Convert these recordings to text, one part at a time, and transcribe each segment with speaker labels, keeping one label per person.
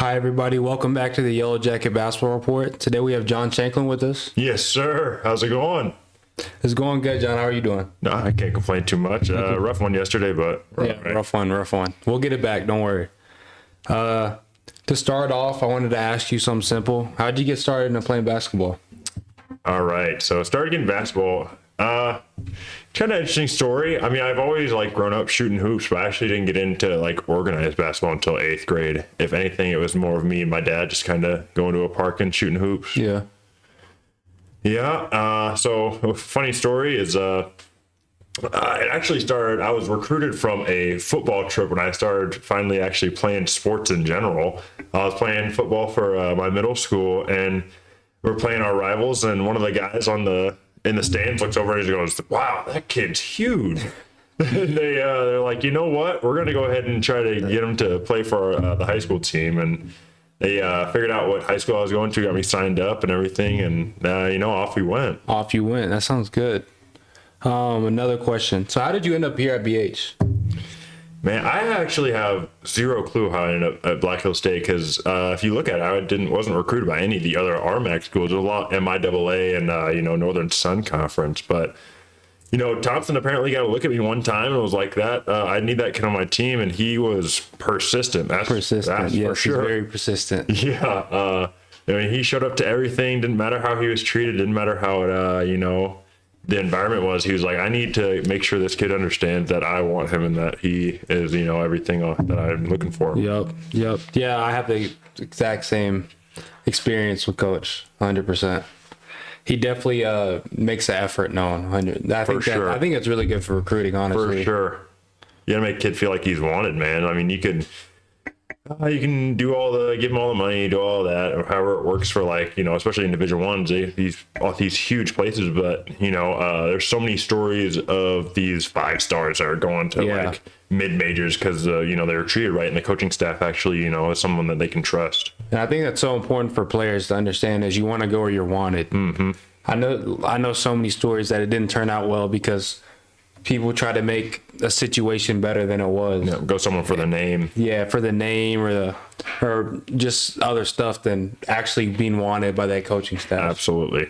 Speaker 1: Hi, everybody. Welcome back to the Yellow Jacket Basketball Report. Today we have John Shanklin with us.
Speaker 2: Yes, sir. How's it going?
Speaker 1: It's going good, John. How are you doing?
Speaker 2: No, I can't complain too much. Rough one yesterday, but
Speaker 1: Rough one. We'll get it back. Don't worry. To start off, I wanted to ask you something simple. How did you get started in playing basketball?
Speaker 2: All right. So started getting basketball. Kind of interesting story. I mean, I've always grown up shooting hoops, but I actually didn't get into organized basketball until 8th grade. If anything, it was more of me and my dad just kind of going to a park and shooting hoops.
Speaker 1: Yeah.
Speaker 2: Yeah. So a funny story is it actually started. I was recruited from a football trip when I started finally actually playing sports in general. I was playing football for my middle school, and we're playing our rivals, and one of the guys in the stands looks over and he goes, "Wow, that kid's huge." They're like, you know what? We're gonna go ahead and try to get him to play for the high school team, and they figured out what high school I was going to, got me signed up and everything, and off we went.
Speaker 1: Off you went. That sounds good. Another question. So how did you end up here at BH?
Speaker 2: Man, I actually have zero clue how I ended up at Black Hill State because if you look at it, I wasn't recruited by any of the other RMAC schools. There's a lot MIAA and Northern Sun Conference, but Thompson apparently got a look at me one time and was like, "That I need that kid on my team," and he was persistent. That's
Speaker 1: Persistent. Yes,
Speaker 2: for sure.
Speaker 1: he's very persistent.
Speaker 2: Yeah, I mean, he showed up to everything. Didn't matter how he was treated. Didn't matter how it the environment was. He was like, I need to make sure this kid understands that I want him and that he is, everything that I'm looking for.
Speaker 1: Yep. Yeah, I have the exact same experience with Coach, 100%. He definitely makes the effort known. I think it's really good for recruiting, honestly.
Speaker 2: For sure. You gotta make a kid feel like he's wanted, man. I mean, you can do give him all the money, do all that, or however it works for especially in Division Ones, these huge places. But there's so many stories of these 5-stars that are going to mid majors because they're treated right, and the coaching staff actually is someone that they can trust.
Speaker 1: And I think that's so important for players to understand is you want to go where you're wanted.
Speaker 2: Mm-hmm.
Speaker 1: I know so many stories that it didn't turn out well because people try to make a situation better than it was.
Speaker 2: Yeah, go someone for the name.
Speaker 1: Yeah, for the name or just other stuff than actually being wanted by that coaching staff.
Speaker 2: Absolutely.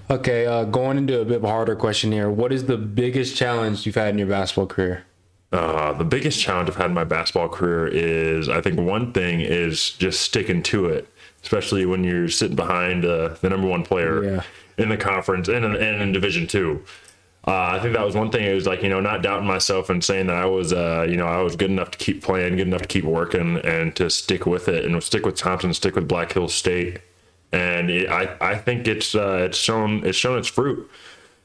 Speaker 1: Okay, going into a bit of a harder question here. What is the biggest challenge you've had in your basketball career?
Speaker 2: The biggest challenge I've had in my basketball career is, I think one thing is just sticking to it, especially when you're sitting behind the number one player in the conference and in Division II. I think that was one thing. It was not doubting myself and saying that I was good enough to keep playing, good enough to keep working, and to stick with it and stick with Thompson, stick with Black Hill State. And I think it's shown its fruit.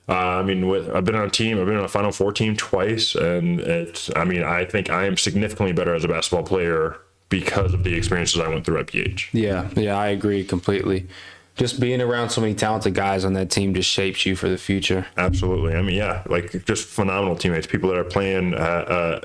Speaker 2: I've been on a team. I've been on a Final Four team twice, and I think I am significantly better as a basketball player because of the experiences I went through at BH.
Speaker 1: Yeah, I agree completely. Just being around so many talented guys on that team just shapes you for the future.
Speaker 2: Absolutely. Just phenomenal teammates, people that are playing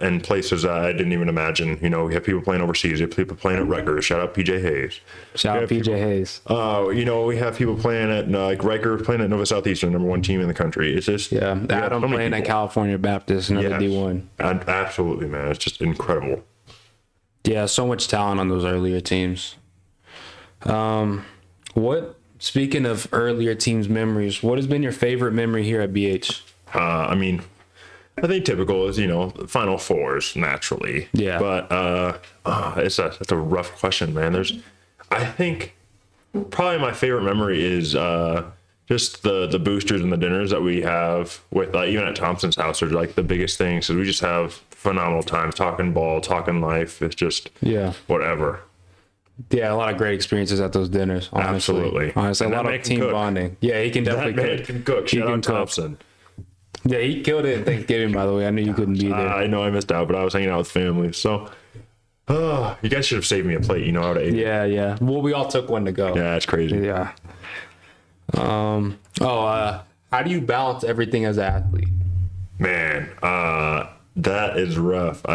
Speaker 2: in places I didn't even imagine. We have people playing overseas. We have people playing at Rutgers. Shout out PJ Hayes.
Speaker 1: Shout out PJ Hayes.
Speaker 2: We have people playing at Riker, playing at Nova Southeastern, number one team in the country. It's just
Speaker 1: Adam playing at California Baptist, another D1.
Speaker 2: Absolutely, man. It's just incredible.
Speaker 1: Yeah, so much talent on those earlier teams. Speaking of earlier teams' memories, what has been your favorite memory here at BH?
Speaker 2: I think typical is, Final Fours, naturally.
Speaker 1: Yeah.
Speaker 2: But that's a rough question, man. I think probably my favorite memory is just the boosters and the dinners that we have with, even at Thompson's house, are the biggest things. So we just have phenomenal times talking ball, talking life. It's just whatever.
Speaker 1: Yeah, a lot of great experiences at those dinners, honestly.
Speaker 2: Absolutely.
Speaker 1: Honestly, a lot of team bonding. Yeah, he can definitely cook.
Speaker 2: That man can cook. Shout out Thompson.
Speaker 1: Yeah, he killed it at Thanksgiving, by the way. I knew you couldn't be there.
Speaker 2: I know I missed out, but I was hanging out with family. So, you guys should have saved me a plate. I would have ate it.
Speaker 1: Yeah. Well, we all took one to go.
Speaker 2: Yeah, it's crazy.
Speaker 1: Yeah. How do you balance everything as an athlete?
Speaker 2: Man, that is rough.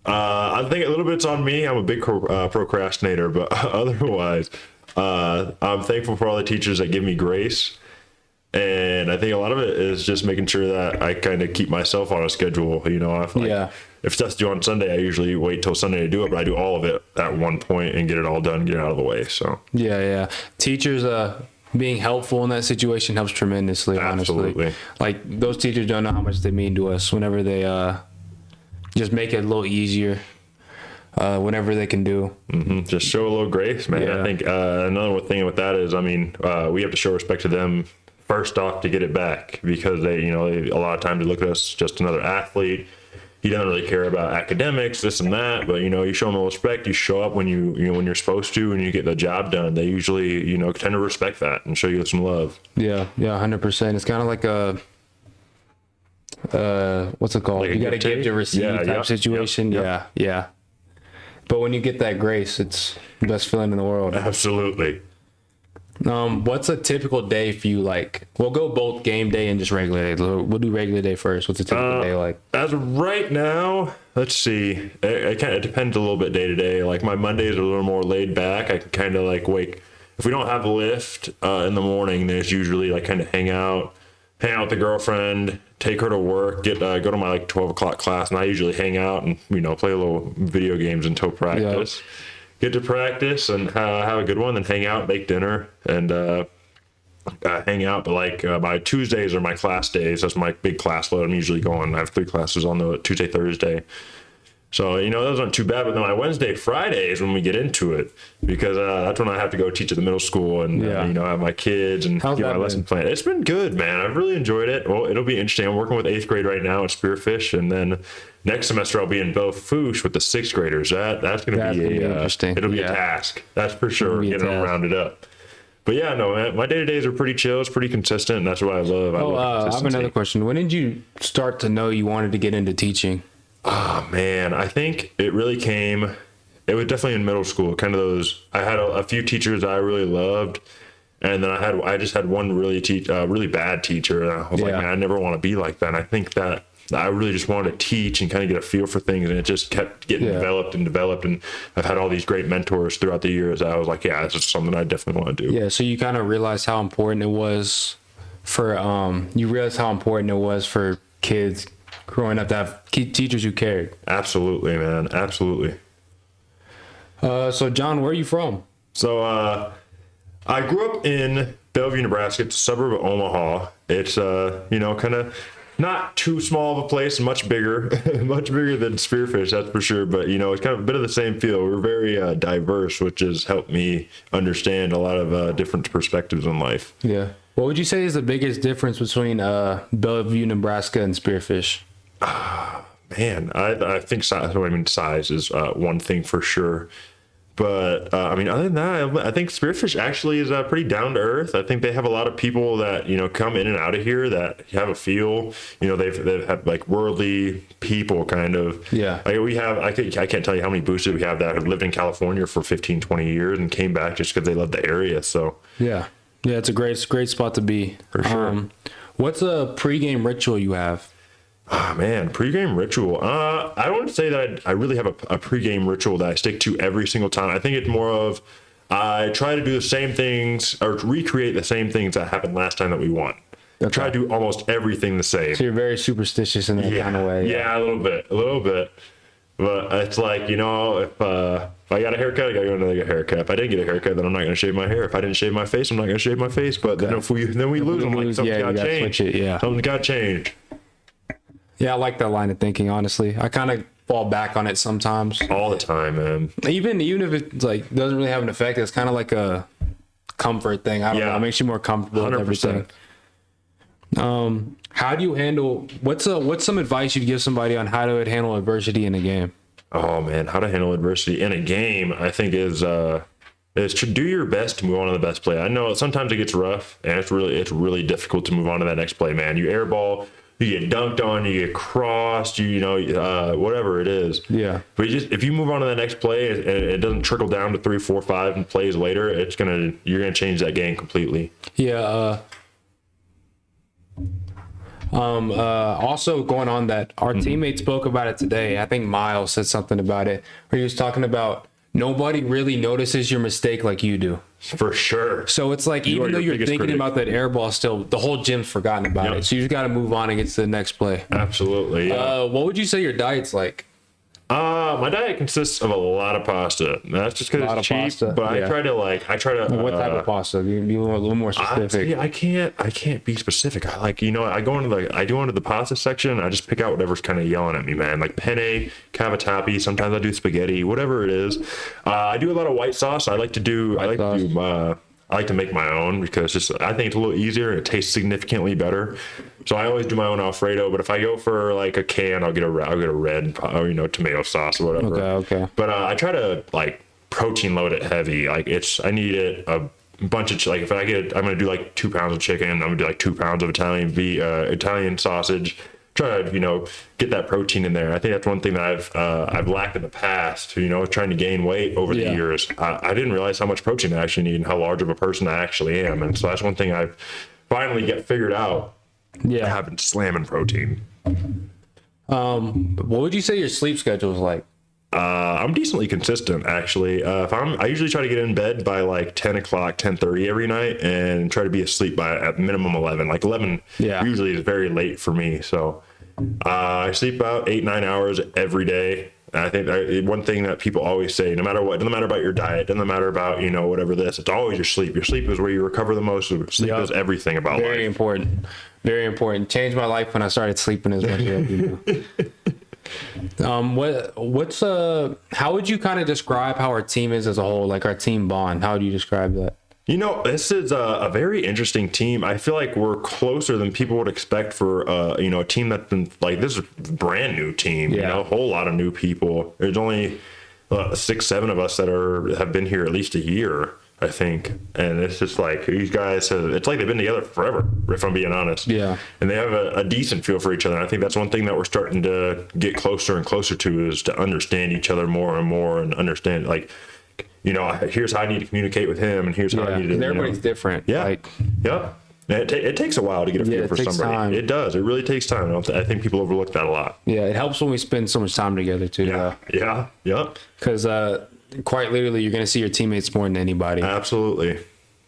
Speaker 2: I think a little bit's on me. I'm a big procrastinator, but otherwise, I'm thankful for all the teachers that give me grace. And I think a lot of it is just making sure that I kind of keep myself on a schedule. You know, if stuff's due on Sunday, I usually wait till Sunday to do it, but I do all of it at one point and get it all done, get it out of the way. So
Speaker 1: yeah. Teachers being helpful in that situation helps tremendously.
Speaker 2: Absolutely.
Speaker 1: Honestly, like those teachers don't know how much they mean to us whenever they just make it a little easier. Whenever they can do.
Speaker 2: Just show a little grace, man. Yeah. I think another thing with that is, we have to show respect to them first off to get it back, because they a lot of times they look at us just another athlete. He doesn't really care about academics, this and that, but you show them a respect. You show up when when you're supposed to, and you get the job done. They usually tend to respect that and show you some love.
Speaker 1: Yeah, 100%. It's kind of like what's it called? Like you got to give to receive type situation. Yep. Yeah. But when you get that grace, it's the best feeling in the world.
Speaker 2: Absolutely.
Speaker 1: What's a typical day for you like? We'll go both game day and just regular day. We'll do regular day first. What's a typical day like?
Speaker 2: As of right now, let's see. It depends a little bit day to day. Like my Mondays are a little more laid back. I can kind of like wake. If we don't have a lift in the morning, there's usually like kind of hang out with the girlfriend, take her to work, go to my 12 o'clock class, and I usually hang out and play a little video games until practice. Yep. Get to practice and have a good one, then hang out, make dinner, and hang out. But my Tuesdays are my class days. That's my big class load. I'm usually going. I have 3 classes on the Tuesday, Thursday. So, those aren't too bad. But then my Wednesday, Friday is when we get into it, because that's when I have to go teach at the middle school and, have my kids and get my lesson plan. It's been good, man. I've really enjoyed it. Well, it'll be interesting. I'm working with 8th grade right now at Spearfish. And then next semester I'll be in Belle-Fourche with the 6th graders. That's going to be interesting. It'll be a task. That's for sure, getting them rounded up. But yeah, no, man, my day-to-days are pretty chill. It's pretty consistent. And that's what I love.
Speaker 1: I have another question. When did you start to know you wanted to get into teaching?
Speaker 2: Oh man, I think it really came. It was definitely in middle school. Kind of those. I had a few teachers I really loved, and then I just had one really bad teacher. And I was like, man, I never want to be like that. And I think that I really just wanted to teach and kind of get a feel for things, and it just kept getting developed. And I've had all these great mentors throughout the years. I was like, yeah, this is something I definitely want to do.
Speaker 1: Yeah. So you kind of realized how important it was for kids growing up to have teachers who cared.
Speaker 2: Absolutely, man. Absolutely.
Speaker 1: So John, where are you from?
Speaker 2: So I grew up in Bellevue, Nebraska. It's a suburb of Omaha. It's kind of not too small of a place, much bigger than Spearfish, that's for sure. But it's kind of a bit of the same feel. We're very diverse, which has helped me understand a lot of different perspectives in life.
Speaker 1: Yeah. What would you say is the biggest difference between Bellevue, Nebraska, and Spearfish?
Speaker 2: Man, I think size is one thing for sure. But other than that, I think Spearfish actually is pretty down to earth. I think they have a lot of people that come in and out of here that have a feel. They've had like worldly people kind of. Yeah. I can't tell you how many boosters we have that have lived in California for 15, 20 years and came back just because they love the area. So
Speaker 1: yeah, it's a great spot to be.
Speaker 2: For sure.
Speaker 1: What's a pregame ritual you have?
Speaker 2: Oh, man, pregame ritual. I wouldn't say that I really have a pregame ritual that I stick to every single time. I think it's more of I try to do the same things or recreate the same things that happened last time that we won. Okay. Try to do almost everything the same.
Speaker 1: So you're very superstitious in that kind of way.
Speaker 2: Yeah, a little bit. But it's like, if I got a haircut, I got to go and get a haircut. If I didn't get a haircut, then I'm not going to shave my hair. If I didn't shave my face, I'm not going to shave my face. But then if we lose, I'm like, something's got to change. Something's got to change.
Speaker 1: Yeah, I like that line of thinking, honestly. I kind of fall back on it sometimes.
Speaker 2: All the time, man.
Speaker 1: Even if it doesn't really have an effect, it's kind of like a comfort thing. I don't know. It makes you more comfortable 100%. With everything. How do you handle what's some advice you'd give somebody on how to handle adversity in a game?
Speaker 2: Oh man, how to handle adversity in a game, I think is to do your best to move on to the best play. I know sometimes it gets rough and it's really difficult to move on to that next play, man. You airball, you get dunked on, you get crossed, whatever it is.
Speaker 1: Yeah.
Speaker 2: But if you move on to the next play and it doesn't trickle down to 3, 4, 5 plays later, you're gonna change that game completely.
Speaker 1: Yeah. Also going on that, our teammate spoke about it today. I think Miles said something about it where he was talking about nobody really notices your mistake like you do.
Speaker 2: For sure.
Speaker 1: So it's like, even though you're thinking about that air ball still, the whole gym's forgotten about it. So you just got to move on and get to the next play.
Speaker 2: Absolutely. Yeah.
Speaker 1: What would you say your diet's like?
Speaker 2: My diet consists of a lot of pasta. That's just because it's cheap. Pasta. But I try to
Speaker 1: what type of pasta? Be a little more specific.
Speaker 2: I can't be specific. I go into the pasta section. I just pick out whatever's kind of yelling at me, man. Like penne, cavatappi. Sometimes I do spaghetti, whatever it is. I do a lot of white sauce. I like to make my own because I think it's a little easier and it tastes significantly better. So I always do my own Alfredo, but if I go for like a can, I'll get a red, tomato sauce or whatever.
Speaker 1: Okay.
Speaker 2: But I try to like protein load it heavy. Like I need it a bunch of if I'm gonna do like 2 pounds of chicken. I'm gonna do like 2 pounds of Italian sausage. Try to get that protein in there. I think that's one thing that I've lacked in the past. Trying to gain weight over the years. I didn't realize how much protein I actually need and how large of a person I actually am. And so that's one thing I've finally figured out.
Speaker 1: Yeah,
Speaker 2: I haven't slamming protein.
Speaker 1: What would you say your sleep schedule is like?
Speaker 2: I'm decently consistent actually. I usually try to get in bed by like 10 o'clock, 10:30 every night, and try to be asleep by at minimum 11. Like 11 usually is very late for me. So I sleep about 8-9 hours every day. And I think one thing that people always say, no matter what, doesn't matter about your diet, doesn't matter about, whatever this, it's always your sleep. Your sleep is where you recover the most. Sleep is everything about life.
Speaker 1: Very important. Very important. Changed my life when I started sleeping as much as I do. How would you kind of describe how our team is as a whole, like our team bond? How would you describe that?
Speaker 2: This is a very interesting team. I feel like we're closer than people would expect for, a team that's been like, this is a brand new team, a whole lot of new people. There's only 6-7 of us that have been here at least a year, I think. And it's just like, these guys, it's like they've been together forever, if I'm being honest.
Speaker 1: Yeah.
Speaker 2: And they have a decent feel for each other. And I think that's one thing that we're starting to get closer and closer to, is to understand each other more and more, and understand, like, here's how I need to communicate with him, and here's how I need to.
Speaker 1: Everybody's different.
Speaker 2: Yeah. Yep. It takes a while to get a feel for somebody. Time. It does. It really takes time. I think people overlook that a lot.
Speaker 1: Yeah, it helps when we spend so much time together too.
Speaker 2: Yeah. Yep.
Speaker 1: Because quite literally, you're going to see your teammates more than anybody.
Speaker 2: Absolutely.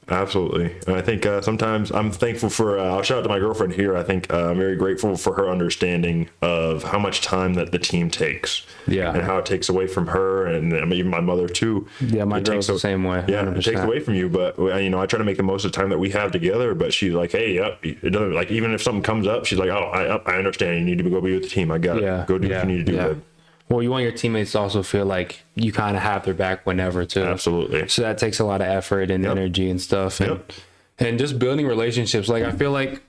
Speaker 2: And I think sometimes I'm thankful for, I'll shout out to my girlfriend here. I think I'm very grateful for her understanding of how much time that the team takes.
Speaker 1: Yeah.
Speaker 2: And how it takes away from her, and even my mother too.
Speaker 1: Yeah, my girl's the same way. 100%.
Speaker 2: Yeah, it takes away from you. But, I try to make the most of the time that we have together. But she's like, hey, it doesn't, like, even if something comes up, she's like, oh, I understand. You need to go be with the team. I got it. Go do what you need to do. Yeah.
Speaker 1: Well, you want your teammates to also feel like you kind of have their back whenever too.
Speaker 2: Absolutely.
Speaker 1: So that takes a lot of effort and energy and stuff. And just building relationships. Like, I feel like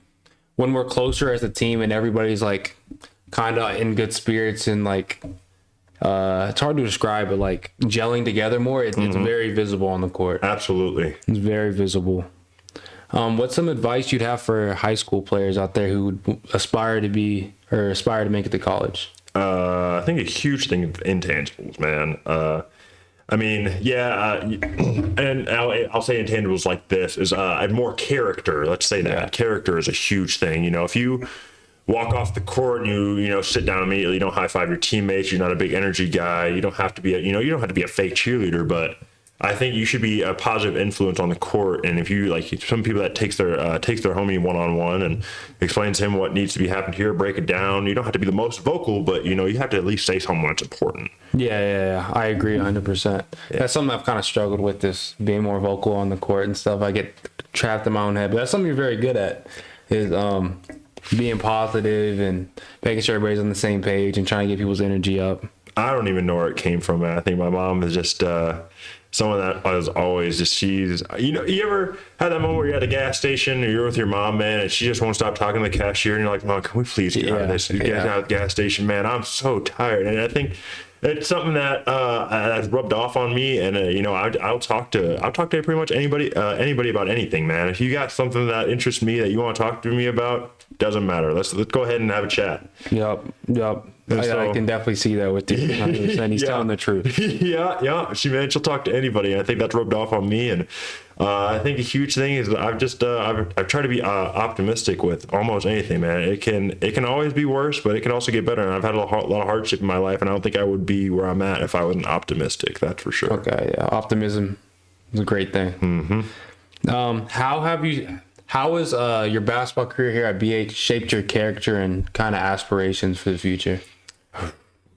Speaker 1: when we're closer as a team and everybody's like kind of in good spirits and like, it's hard to describe, but like gelling together more, it's very visible on the court.
Speaker 2: Absolutely.
Speaker 1: It's very visible. What's some advice you'd have for high school players out there who would aspire to make it to college?
Speaker 2: I think a huge thing of intangibles, man. And I'll say intangibles like this is more character. Let's say that character is a huge thing. If you walk off the court and you sit down immediately, you don't high five your teammates, you're not a big energy guy. You don't have to be you don't have to be a fake cheerleader, but I think you should be a positive influence on the court. And if you like some people that takes their homie one-on-one and explains to him what needs to be happened here, break it down. You don't have to be the most vocal, but you have to at least say something that's important.
Speaker 1: Yeah. I agree 100%. That's something I've kind of struggled with, this being more vocal on the court and stuff. I get trapped in my own head, but that's something you're very good at, is being positive and making sure everybody's on the same page and trying to get people's energy up.
Speaker 2: I don't even know where it came from, man. I think my mom is just someone that was always just, she's, you ever had that moment where you're at a gas station or you're with your mom, man, and she just won't stop talking to the cashier, and you're like, Mom, can we please get out of this? Get out of the gas station, man. I'm so tired. And I think it's something that has rubbed off on me, and I'll talk to pretty much anybody about anything, man. If you got something that interests me that you want to talk to me about, doesn't matter. Let's go ahead and have a chat.
Speaker 1: Yep. I can definitely see that with you. 100%. He's telling the truth.
Speaker 2: Yeah. She'll talk to anybody, and I think that's rubbed off on me. And I think a huge thing is that I've tried to be optimistic with almost anything, man. It can always be worse, but it can also get better. And I've had a lot of hardship in my life, and I don't think I would be where I'm at if I wasn't optimistic. That's for sure.
Speaker 1: Okay, yeah, optimism is a great thing. How has your basketball career here at BH shaped your character and kind of aspirations for the future?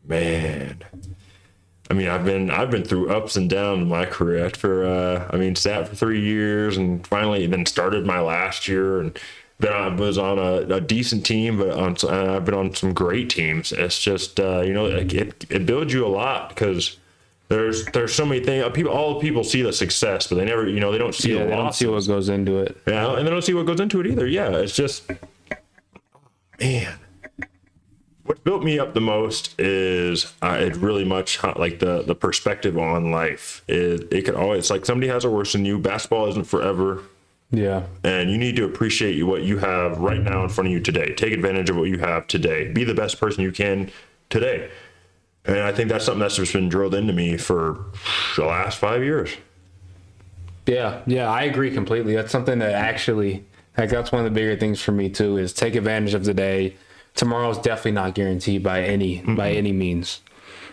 Speaker 2: Man, I mean, I've been through ups and downs in my career. After sat for 3 years and finally then started my last year, and was on a decent team, but I've been on some great teams. It's just it builds you a lot because there's so many things. All people see the success, but they never they don't see the
Speaker 1: they don't see what goes into it.
Speaker 2: Yeah, and they don't see what goes into it either. Yeah, it's just, man. What built me up the most is it really much like the perspective on life. It could always, like, somebody has it worse than you. Basketball isn't forever.
Speaker 1: Yeah.
Speaker 2: And you need to appreciate what you have right now in front of you today. Take advantage of what you have today. Be the best person you can today. And I think that's something that's just been drilled into me for the last 5 years.
Speaker 1: Yeah, I agree completely. That's something that actually, like, that's one of the bigger things for me too, is take advantage of the day. Tomorrow's definitely not guaranteed by any means.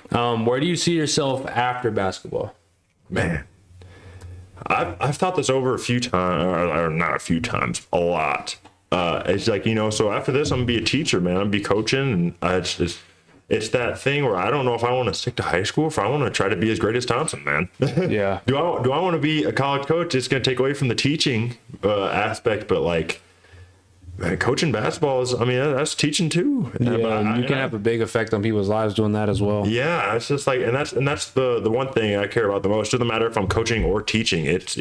Speaker 1: Where do you see yourself after basketball?
Speaker 2: Man, I've thought this over a few times, or not a few times, a lot. It's like, so after this, I'm gonna be a teacher, man. I'm gonna be coaching, and it's that thing where I don't know if I want to stick to high school, if I want to try to be as great as Thompson, man.
Speaker 1: Yeah.
Speaker 2: Do I want to be a college coach? It's gonna take away from the teaching aspect, but like, man, coaching basketball is, that's teaching too.
Speaker 1: Yeah, you can have a big effect on people's lives doing that as well.
Speaker 2: Yeah, it's just like, and that's the one thing I care about the most. It doesn't matter if I'm coaching or teaching. It's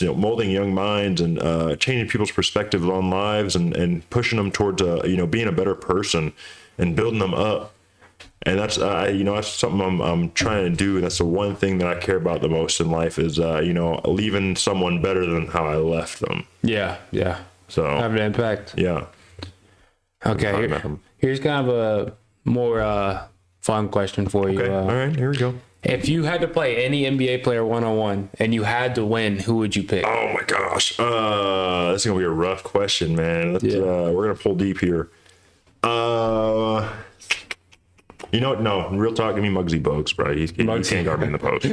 Speaker 2: molding young minds and changing people's perspectives on lives and pushing them towards being a better person and building them up. And that's that's something I'm trying to do. That's the one thing that I care about the most in life is leaving someone better than how I left them.
Speaker 1: Yeah.
Speaker 2: So
Speaker 1: have an impact.
Speaker 2: Yeah.
Speaker 1: Okay. Here's kind of a more fun question for you.
Speaker 2: Okay. All right. Here we go.
Speaker 1: If you had to play any NBA player one-on-one and you had to win, who would you pick?
Speaker 2: Oh my gosh. This is gonna be a rough question, man. We're gonna pull deep here. No, real talk, give me Muggsy Bogues, bro. He can't guard me in the post. I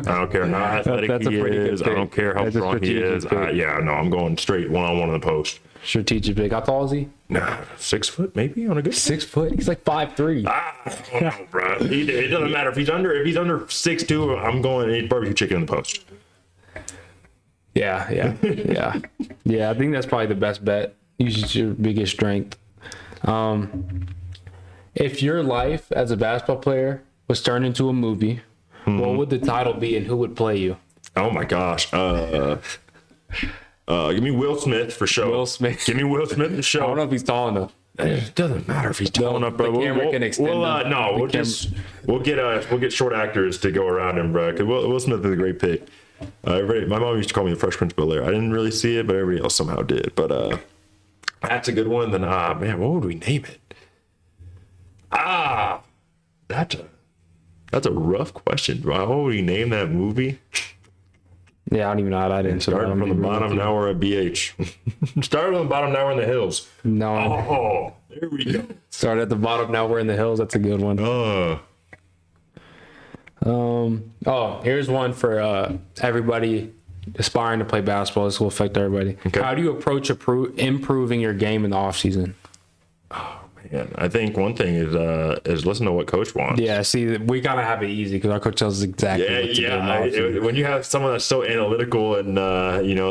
Speaker 2: don't care how athletic he is. I don't care how strong he is. I'm going straight one-on-one in the post.
Speaker 1: Strategic pick. How tall is he?
Speaker 2: Nah, 6 foot maybe on a good
Speaker 1: 6 foot. He's like 5'3".
Speaker 2: I don't know, bro. It doesn't matter if he's under 6'2". I'm going to eat barbecue chicken in the post.
Speaker 1: Yeah. I think that's probably the best bet. Use your biggest strength. If your life as a basketball player was turned into a movie, what would the title be and who would play you?
Speaker 2: Oh my gosh. Give me Will Smith for sure.
Speaker 1: Will Smith.
Speaker 2: Give me Will Smith for sure.
Speaker 1: I don't know if he's tall enough.
Speaker 2: It doesn't matter if he's tall enough, bro. We'll get short actors to go around him, bro. Because Will Smith is a great pick. My mom used to call me the Fresh Prince of Bel-Air. I didn't really see it, but everybody else somehow did. But that's a good one. Then man, what would we name it? That's a rough question, bro. What would we name that movie?
Speaker 1: Yeah, I don't even know how that ends.
Speaker 2: Starting from the bottom, now we're at BH. Started from the bottom, now we're in the hills.
Speaker 1: No.
Speaker 2: Oh, there we go.
Speaker 1: Started at the bottom, now we're in the hills. That's a good one. Here's one for everybody aspiring to play basketball. This will affect everybody. Okay. How do you approach improving your game in the off season?
Speaker 2: Man, I think one thing is listen to what coach wants.
Speaker 1: Yeah, see, we gotta have it easy because our coach tells us exactly what to do.
Speaker 2: When you have someone that's so analytical and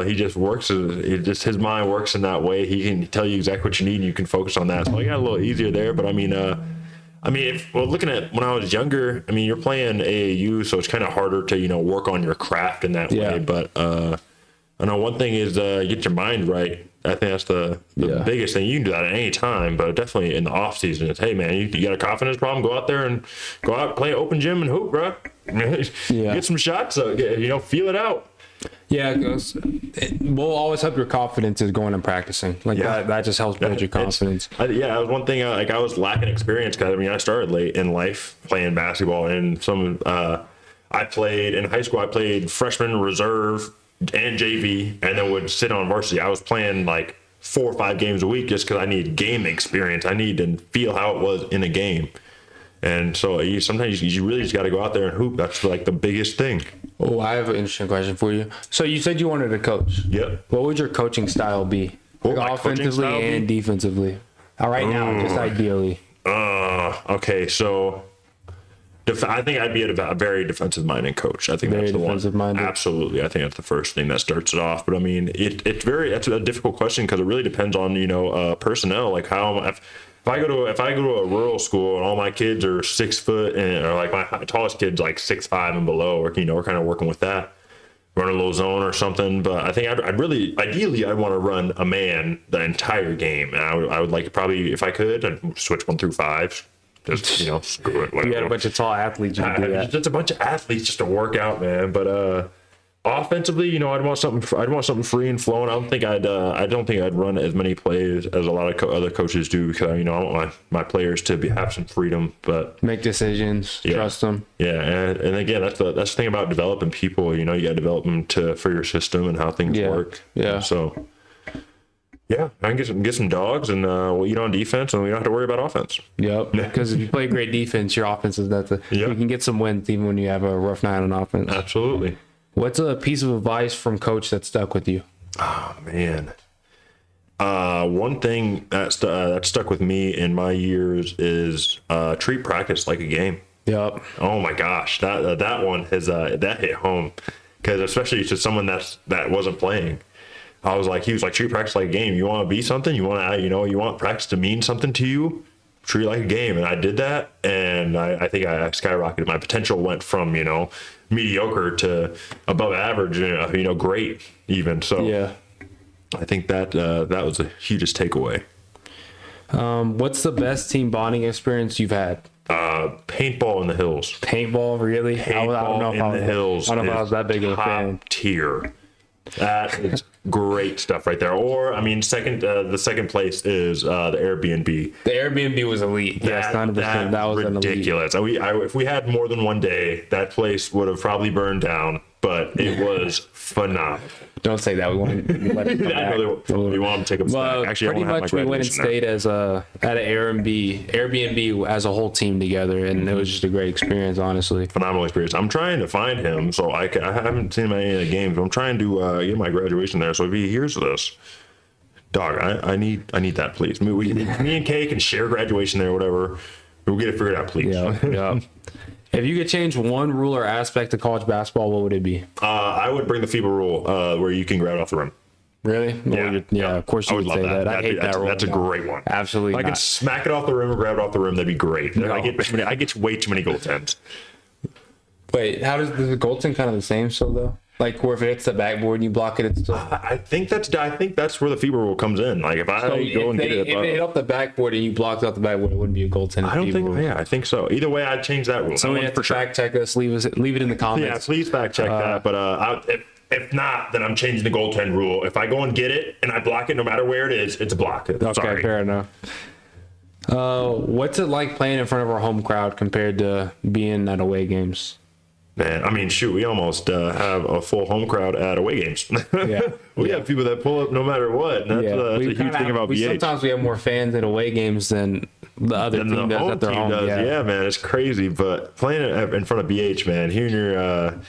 Speaker 2: he just works, his mind works in that way. He can tell you exactly what you need, and you can focus on that. So I got a little easier there. But looking at when I was younger, you're playing AAU, so it's kind of harder to work on your craft in that way. But I know one thing is get your mind right. I think that's the biggest thing. You can do that at any time, but definitely in the off season, it's, hey man, you got a confidence problem, go out there and play open gym and hoop, bro. Get some shots, feel it out.
Speaker 1: Yeah, we'll always help your confidence is going and practicing. That just helps build your confidence.
Speaker 2: That was one thing. I was lacking experience because I started late in life playing basketball, and some I played in high school. I played freshman, reserve, and JV, and then would sit on varsity. I was playing like 4 or 5 games a week just because I need game experience. I need to feel how it was in a game. And so sometimes you really just got to go out there and hoop. That's like the biggest thing.
Speaker 1: Oh, I have an interesting question for you. So you said you wanted to coach.
Speaker 2: Yep.
Speaker 1: What would your coaching style be? Like offensively and defensively. Right now, just ideally.
Speaker 2: Okay, so I think I'd be a very defensive-minded coach. I think
Speaker 1: Very
Speaker 2: that's the one.
Speaker 1: defensive-minded.
Speaker 2: Absolutely, I think that's the first thing that starts it off. But I mean, that's a difficult question because it really depends on personnel. Like if I go to a rural school and all my kids are 6 foot or like my tallest kid's like 6'5" and below, or we're kind of working with that, run a little zone or something. But I think ideally I'd want to run a man the entire game, and I would like probably, if I could, I'd switch 1 through 5. Just screw it.
Speaker 1: You had a bunch of tall athletes.
Speaker 2: Just a bunch of athletes just to work out, man. But offensively, I'd want something free and flowing. I don't think I'd run as many plays as a lot of other coaches do because I want my players to have some freedom, but
Speaker 1: make decisions, trust them.
Speaker 2: Yeah, and again, that's the thing about developing people. You got to develop them for your system and how things work.
Speaker 1: Yeah.
Speaker 2: So. Yeah, I can get some dogs, and we'll eat on defense, and we don't have to worry about offense.
Speaker 1: Yep. Because if you play great defense, your offense is that. You can get some wins even when you have a rough night on offense.
Speaker 2: Absolutely.
Speaker 1: What's a piece of advice from coach that stuck with you?
Speaker 2: Oh man, one thing that stuck with me in my years is treat practice like a game.
Speaker 1: Yep.
Speaker 2: Oh my gosh, that one has that hit home because especially to someone that wasn't playing. He was like, treat practice like a game. You want to be something? You want practice to mean something to you? Treat it like a game. And I did that. And I think I skyrocketed. My potential went from, mediocre to above average, great even. So yeah, I think that was the hugest takeaway.
Speaker 1: What's the best team bonding experience you've had?
Speaker 2: Paintball in the hills.
Speaker 1: Paintball, really?
Speaker 2: Paintball I don't know if
Speaker 1: I was that big of a fan.
Speaker 2: Tier. That is great stuff right there. Or the second place is the Airbnb.
Speaker 1: The Airbnb was elite. Yes, 100%. That was
Speaker 2: ridiculous. If we had more than one day, that place would have probably burned down. But it was phenomenal.
Speaker 1: Don't say that. We want to let it come back.
Speaker 2: We want to take them back. Actually,
Speaker 1: pretty much we went and stayed at an Airbnb as a whole team together, and it was just a great experience, honestly.
Speaker 2: Phenomenal experience. I'm trying to find him, so I haven't seen him at any of the games, but I'm trying to get my graduation there. So if he hears this, dog, I need that, please. Me and Kay can share graduation there, or whatever. We'll get it figured out, please.
Speaker 1: Yeah. If you could change one rule or aspect of college basketball, what would it be?
Speaker 2: I would bring the FIBA rule where you can grab it off the rim.
Speaker 1: Really?
Speaker 2: Yeah.
Speaker 1: Of course you would say that. I hate that rule.
Speaker 2: That's a great one.
Speaker 1: Absolutely.
Speaker 2: If I could smack it off the rim or grab it off the rim, that'd be great. No. I get way too many goaltends.
Speaker 1: Wait, does the goaltend kind of the same still though? Like where if it hits the backboard and you block it, it's still.
Speaker 2: I think that's where the FIBA rule comes in. Like if I go and get it,
Speaker 1: if it hit up the backboard and you blocked out the backboard, it wouldn't be a goaltend.
Speaker 2: I think so. Either way, I'd change that rule.
Speaker 1: Somebody has to fact check us. Leave it in the comments.
Speaker 2: Yeah, please fact check that. But if not, then I'm changing the goaltend rule. If I go and get it and I block it, no matter where it is, it's a block.
Speaker 1: Okay, sorry. Fair enough. What's it like playing in front of our home crowd compared to being at away games?
Speaker 2: Man, shoot, we almost have a full home crowd at away games.
Speaker 1: Yeah.
Speaker 2: We have people that pull up no matter what. And that's a huge thing about BH.
Speaker 1: Sometimes we have more fans at away games than the other team does at their home.
Speaker 2: Yeah, man, it's crazy. But playing it in front of BH, man, hearing your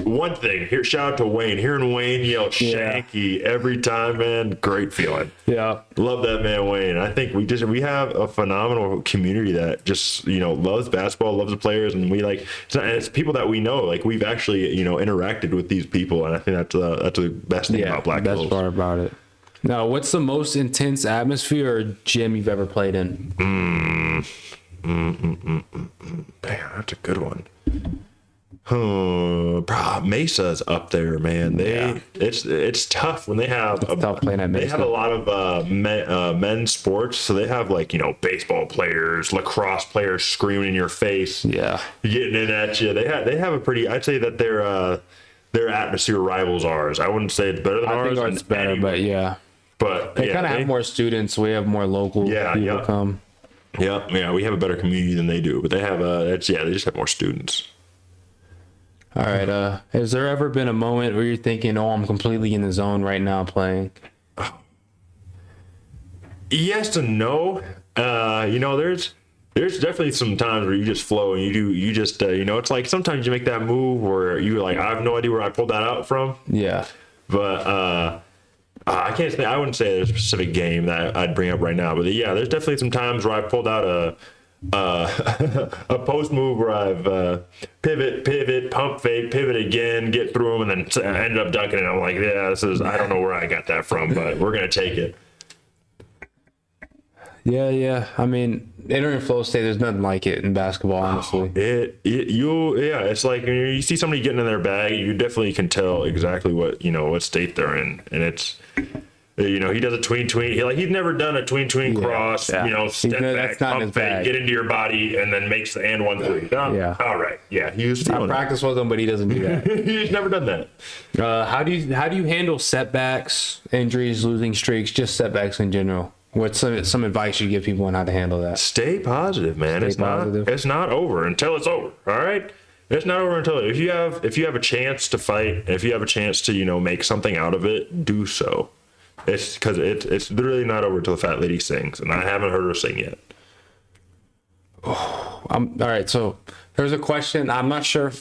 Speaker 2: one thing, shout out to Wayne. Hearing Wayne yell Shanky every time, man, great feeling.
Speaker 1: Yeah.
Speaker 2: Love that man, Wayne. I think we have a phenomenal community that just, loves basketball, loves the players, and it's people that we know. Like we've actually, interacted with these people, and I think that's the best thing about Black Hills.
Speaker 1: Best part about it. Now, what's the most intense atmosphere or gym you've ever played in?
Speaker 2: Man, that's a good one. Mesa's up there, man. It's tough when they have
Speaker 1: tough playing at Mesa.
Speaker 2: They have a lot of men's sports, so they have baseball players, lacrosse players screaming in your face, getting in at you. They have a pretty. I'd say that their atmosphere rivals ours. I wouldn't say it's better than ours.
Speaker 1: I think ours better, but yeah.
Speaker 2: But
Speaker 1: they kind of have more students. We have more local people come.
Speaker 2: Yeah, we have a better community than they do, but they have they just have more students.
Speaker 1: All right. Has there ever been a moment where you're thinking, "Oh, I'm completely in the zone right now playing"?
Speaker 2: Yes and no. There's definitely some times where you just flow and you just it's like sometimes you make that move where you like, I have no idea where I pulled that out from.
Speaker 1: Yeah.
Speaker 2: But I can't say, I wouldn't say there's a specific game that I'd bring up right now. But yeah, there's definitely some times where I pulled out a post move where I've pivot, pump fake, pivot again, get through them, and then ended up dunking it. I'm like, yeah, I don't know where I got that from, but we're gonna take it.
Speaker 1: Yeah. I mean, entering flow state, there's nothing like it in basketball, honestly.
Speaker 2: It's like when you see somebody getting in their bag, you definitely can tell exactly what state they're in, and it's. He does a tween. He's never done a tween cross. Step back, pump fake, get into your body, and then makes the and 1-3.
Speaker 1: Yeah.
Speaker 2: All right. Yeah.
Speaker 1: I practice with him, but he doesn't do that.
Speaker 2: He's never done that.
Speaker 1: How do you handle setbacks, injuries, losing streaks, just setbacks in general? What's some advice you give people on how to handle that?
Speaker 2: Stay positive, man. It's not over until it's over. All right. It's not over until if you have a chance to fight, if you have a chance to make something out of it, do so. It's because it's literally not over until the fat lady sings, and I haven't heard her sing yet.
Speaker 1: All right. So there's a question. I'm not sure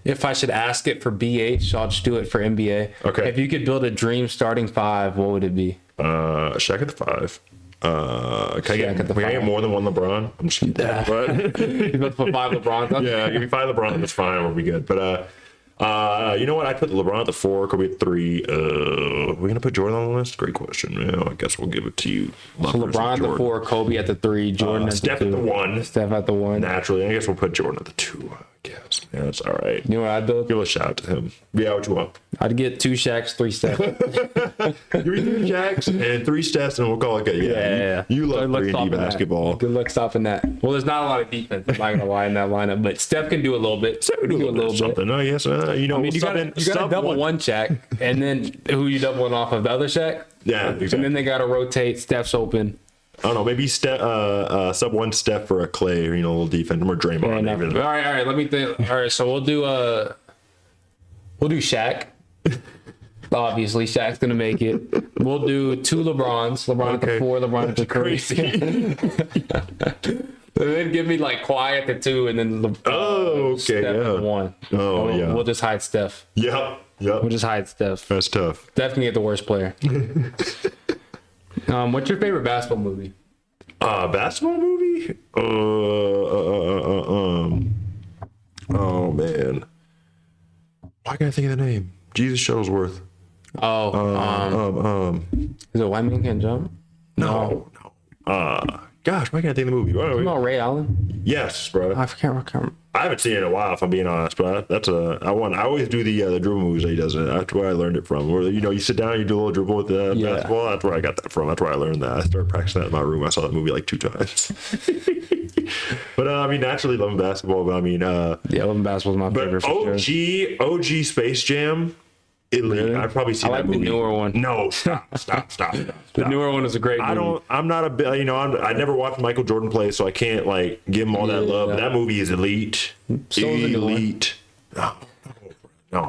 Speaker 1: if I should ask it for BH, so I'll just do it for NBA.
Speaker 2: Okay.
Speaker 1: If you could build a dream starting five, what would it be?
Speaker 2: Shaq at the 5. Can I get more than one LeBron? I'm just kidding. But
Speaker 1: He's about to put 5 LeBrons on.
Speaker 2: yeah, give me 5 LeBron. That's fine. We'll be good. But you know what? I put LeBron at the 4, Kobe at 3. We're gonna put Jordan on the list. Great question. I guess we'll give it to you.
Speaker 1: So LeBron at the 4, Kobe at the 3, Jordan at the 2.
Speaker 2: Steph at the 1.
Speaker 1: Steph at the 1.
Speaker 2: Naturally, I guess we'll put Jordan at the 2. I guess. Yeah, that's all right.
Speaker 1: You know what I'd build?
Speaker 2: Give a shout out to him. Yeah, what you want?
Speaker 1: I'd get 2 Shaqs, 3 Steph.
Speaker 2: Give me 3 Jacks and 3 Stephs, and we'll call it good. Yeah. You love 3D basketball.
Speaker 1: Good luck stopping that. Well, there's not a lot of defense. I'm not gonna lie in that lineup, but Steph can do a little bit.
Speaker 2: Steph can do a little bit something. Oh yes,
Speaker 1: you got to double one Shaq, and then who you doubling off of? The other Shaq.
Speaker 2: Yeah, exactly.
Speaker 1: And then they got to rotate. Steph's open.
Speaker 2: I don't know. Maybe sub 1 Steph for a Clay, or a little defense, more Draymond.
Speaker 1: All right. Let me think. All right, so we'll do Shaq. Obviously, Shaq's gonna make it. We'll do 2 LeBrons. LeBron at the 4, LeBron at the 3. And then give me like Kawhi at the 2, and then Steph at the 1. We'll just hide Steph.
Speaker 2: Yep.
Speaker 1: We'll just hide Steph.
Speaker 2: That's tough.
Speaker 1: Steph can get the worst player. What's your favorite basketball movie?
Speaker 2: Basketball movie? Oh man, why can't I think of the name? Jesus Shuttlesworth.
Speaker 1: Is it White Man Can't Jump?
Speaker 2: No. Gosh, why can't I think of the movie?
Speaker 1: No, Ray Allen.
Speaker 2: Yes, bro.
Speaker 1: I can't.
Speaker 2: I haven't seen it in a while, if I'm being honest. But I always do the dribble moves that he does. That's where I learned it from. Where you sit down, you do a little dribble with the basketball. That's where I got that from. That's where I learned that. I started practicing that in my room. I saw that movie like 2 times. But naturally loving basketball. But
Speaker 1: loving basketball is my favorite.
Speaker 2: OG Space Jam. Elite.
Speaker 1: Really?
Speaker 2: I've probably seen that movie.
Speaker 1: The newer one.
Speaker 2: No, stop.
Speaker 1: The newer one is a great movie.
Speaker 2: I'm not a bit. I never watched Michael Jordan play, so I can't give him all that love. But that movie is elite.
Speaker 1: So
Speaker 2: elite. No,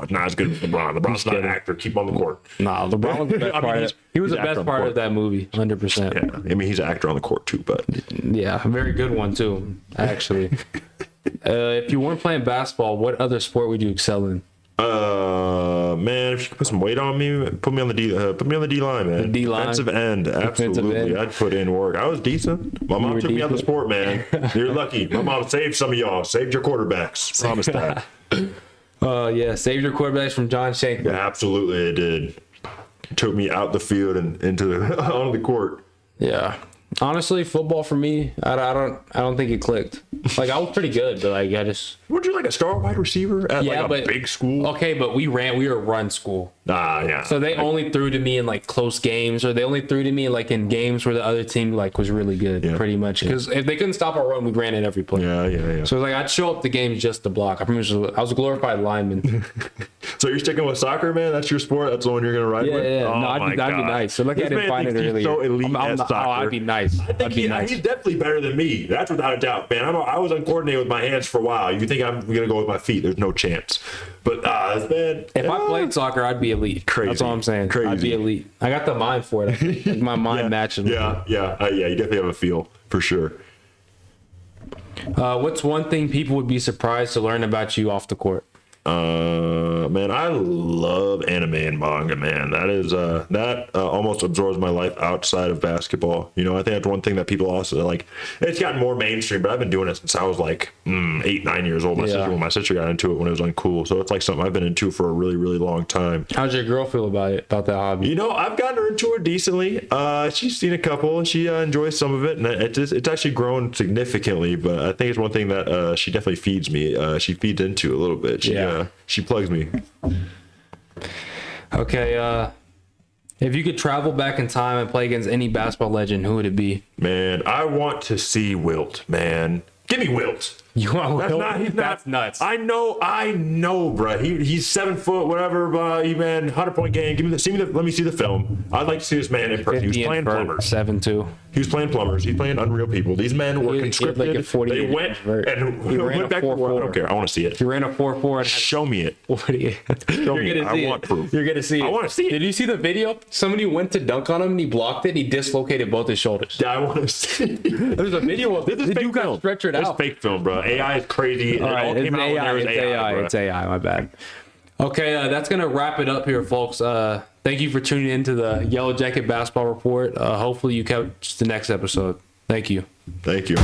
Speaker 2: it's not as good as LeBron. LeBron's not an actor. Keep on the court.
Speaker 1: Nah, LeBron was the best part. He was the best part of that movie, 100%.
Speaker 2: Yeah, he's an actor on the court too, but
Speaker 1: yeah, a very good one too, actually. If you weren't playing basketball, what other sport would you excel in?
Speaker 2: Man, if you could put some weight on me, put me on the D line, man.
Speaker 1: The D line,
Speaker 2: defensive end, absolutely. I'd put in work. I was decent. My mom took me out of the sport, man. You're lucky. My mom saved some of y'all. Saved your quarterbacks. Promise that.
Speaker 1: Yeah, saved your quarterbacks from John Shankman.
Speaker 2: Yeah, absolutely, it did. Took me out the field and onto the court.
Speaker 1: Yeah. Honestly, football for me, I don't think it clicked. I was pretty good, but I just.
Speaker 2: Weren't you a star wide receiver at a big school?
Speaker 1: Okay, but we were a run school.
Speaker 2: Yeah.
Speaker 1: So they only threw to me in close games, or they only threw to me in games where the other team was really good, pretty much. Because if they couldn't stop our run, we ran it every play.
Speaker 2: Yeah.
Speaker 1: So I'd show up the games just to block. I was a glorified lineman.
Speaker 2: So you're sticking with soccer, man? That's your sport? That's the one you're going to ride with?
Speaker 1: Yeah.
Speaker 2: Oh,
Speaker 1: No, that'd be nice. So look, I didn't find it earlier.
Speaker 2: So elite at soccer.
Speaker 1: Oh, I'd be nice.
Speaker 2: I think he's definitely better than me. That's without a doubt, man. I was uncoordinated with my hands for a while. You think I'm going to go with my feet? There's no chance. But man,
Speaker 1: if I played soccer, I'd be elite.
Speaker 2: Crazy.
Speaker 1: That's all I'm saying.
Speaker 2: Crazy.
Speaker 1: I'd be elite. I got the mind for it. Like my mind matches.
Speaker 2: Yeah. You definitely have a feel for sure.
Speaker 1: What's one thing people would be surprised to learn about you off the court?
Speaker 2: Man, I love anime and manga, man. That is almost absorbs my life outside of basketball. You know, I think that's one thing that people also like. It's gotten more mainstream, but I've been doing it since I was like 8, 9 years old. My sister got into it when it was uncool, so it's like something I've been into for a really, really long time.
Speaker 1: How's your girl feel about that hobby?
Speaker 2: You know, I've gotten her into it decently. She's seen a couple. She enjoys some of it, and it's actually grown significantly. But I think it's one thing that she definitely feeds me. She feeds into a little bit. She plugs me.
Speaker 1: Okay, if you could travel back in time and play against any basketball legend, who would it be?
Speaker 2: Man, I want to see Wilt, man. Give me Wilt.
Speaker 1: You want Wilt?
Speaker 2: That's
Speaker 1: nuts.
Speaker 2: I know, bro. He's 7 foot, whatever, he man, 100-point game. Let me see the film. I'd like to see this man in person. He was playing plumbers.
Speaker 1: 7'2".
Speaker 2: He was playing plumbers. He's playing unreal people. These men were conscripted. They went back. I don't care. I want to see it.
Speaker 1: He ran a 4.4.
Speaker 2: Show me it.
Speaker 1: Show me. I want proof. You're gonna see it.
Speaker 2: I want to see it.
Speaker 1: Did you see the video? Somebody went to dunk on him and he blocked it. And he dislocated both his shoulders.
Speaker 2: Yeah, I want to see it.
Speaker 1: There's a video of this. You got stretchered out.
Speaker 2: It's fake film, bro. AI is crazy.
Speaker 1: All right, it's AI. It's AI. My bad. Okay, that's gonna wrap it up here, folks. Thank you for tuning into the Yellow Jacket Basketball Report. Hopefully you catch the next episode. Thank you.
Speaker 2: Thank you.